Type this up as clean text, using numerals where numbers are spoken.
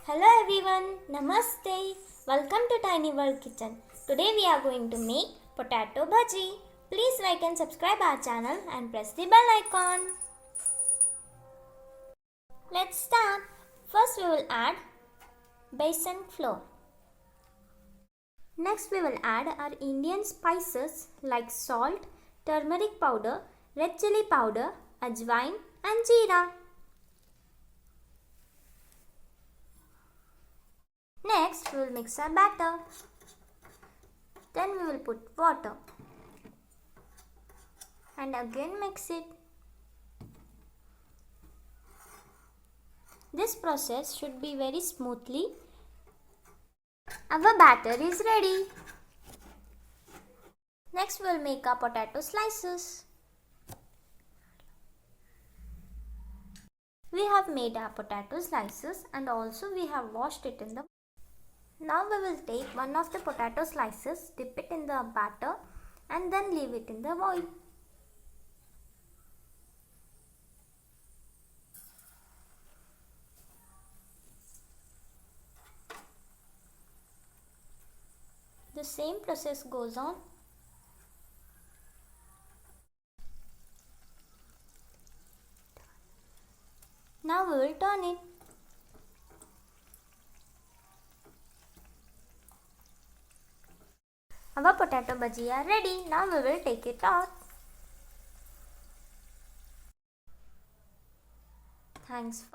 Hello everyone, Namaste. Welcome to Tiny World Kitchen. Today we are going to make potato bhaji. Please like and subscribe our channel and press the bell icon. Let's start. First we will add besan flour. Next we will add our Indian spices like salt, turmeric powder, red chili powder, Ajwien and Jeera. Next, we will mix our batter. Then we will put water and again mix it. This process should be very smoothly. Our batter is ready. Next, we will make our potato slices. We have made our potato slices and also we have washed it in the. Now we will take one of the potato slices, dip it in the batter and then leave it in the oil. The same process goes on. Now we will turn it. Our potato bhaji are ready. Now we will take it out. Thanks.